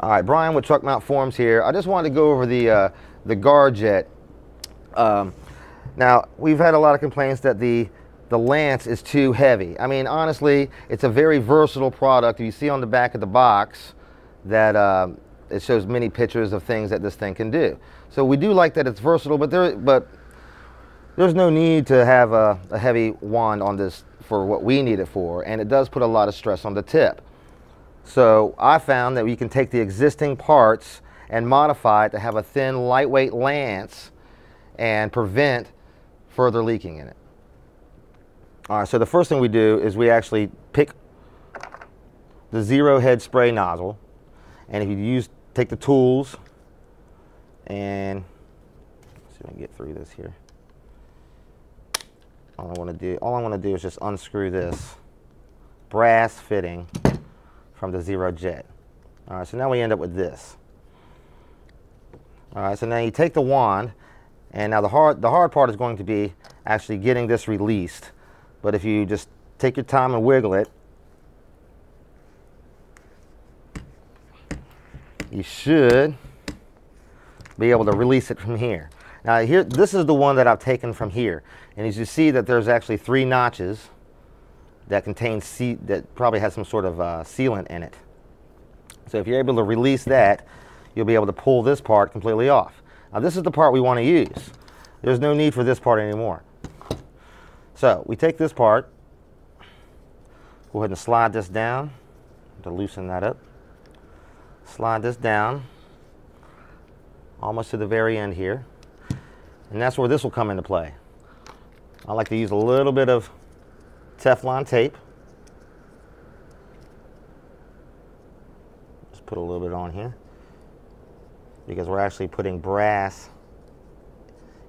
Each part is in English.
All right, Brian with Truck Mount Forms here. I just wanted to go over the guard jet. Now, we've had a lot of complaints that the lance is too heavy. I mean, honestly, it's a very versatile product. You see on the back of the box that it shows many pictures of things that this thing can do. So we do like that it's versatile, but there's no need to have a heavy wand on this for what we need it for, and it does put a lot of stress on the tip. So I found that we can take the existing parts and modify it to have a thin, lightweight lance and prevent further leaking in it. All right, so the first thing we do is we actually pick the zero head spray nozzle, and if you take the tools and let's see if I can get through this here. All I want to do is just unscrew this brass fitting from the zero jet. All right, so now we end up with this. All right, so now you take the wand, and now the hard part is going to be actually getting this released. But if you just take your time and wiggle it, you should be able to release it from here. Now here, this is the one that I've taken from here, and as you see that there's actually 3 notches that contain that probably has some sort of sealant in it. So if you're able to release that, you'll be able to pull this part completely off. Now this is the part we want to use. There's no need for this part anymore. So we take this part, go ahead and slide this down to loosen that up. Slide this down almost to the very end here, and that's where this will come into play. I like to use a little bit of Teflon tape. Just put a little bit on here because we're actually putting brass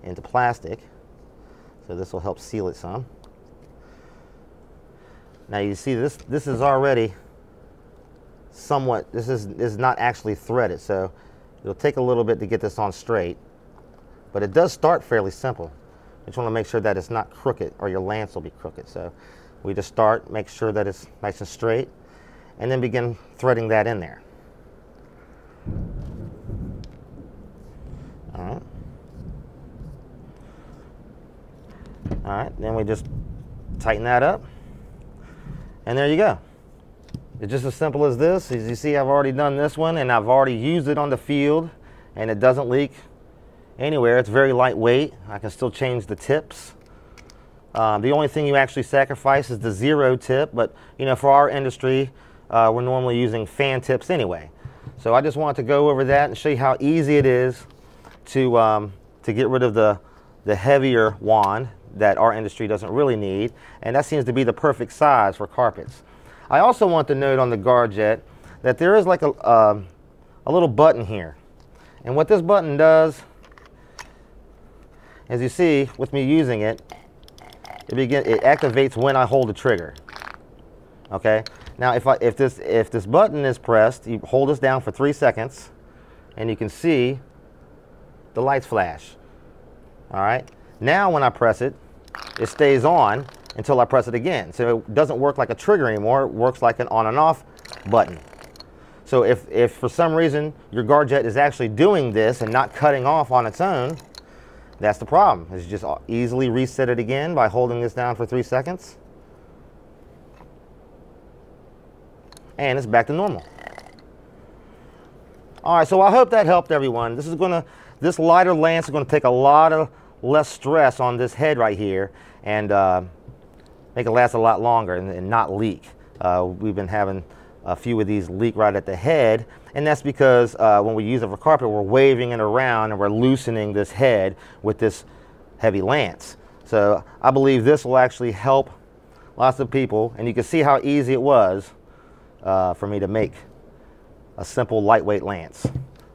into plastic, so this will help seal it some. Now you see this is already somewhat, this is not actually threaded, so it'll take a little bit to get this on straight, but it does start fairly simple. You just want to make sure that it's not crooked, or your lance will be crooked. So we just start, make sure that it's nice and straight, and then begin threading that in there. All right. All right, then we just tighten that up, and there you go. It's just as simple as this. As you see, I've already done this one, and I've already used it on the field, and it doesn't leak anywhere. It's very lightweight. I can still change the tips. The only thing you actually sacrifice is the zero tip, but you know, for our industry, we're normally using fan tips anyway. So I just wanted to go over that and show you how easy it is to get rid of the heavier wand that our industry doesn't really need, and that seems to be the perfect size for carpets. I also want to note on the guard jet that there is like a little button here, and what this button does, as you see with me using it, it activates when I hold the trigger. Okay. Now if this button is pressed, you hold this down for 3 seconds, and you can see the lights flash. All right. Now when I press it, it stays on until I press it again. So it doesn't work like a trigger anymore. It works like an on and off button. So if for some reason your guard jet is actually doing this and not cutting off on its own, that's the problem. Is you just easily reset it again by holding this down for 3 seconds. And it's back to normal. All right, so I hope that helped everyone. This lighter lance is going to take a lot of less stress on this head right here, and make it last a lot longer and not leak. We've been having a few of these leak right at the head, and that's because when we use it for carpet, we're waving it around and we're loosening this head with this heavy lance. So I believe this will actually help lots of people, and you can see how easy it was for me to make a simple lightweight lance.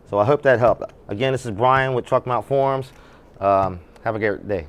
So I hope that helped. Again, this is Brian with Truck Mount Forms. Have a great day.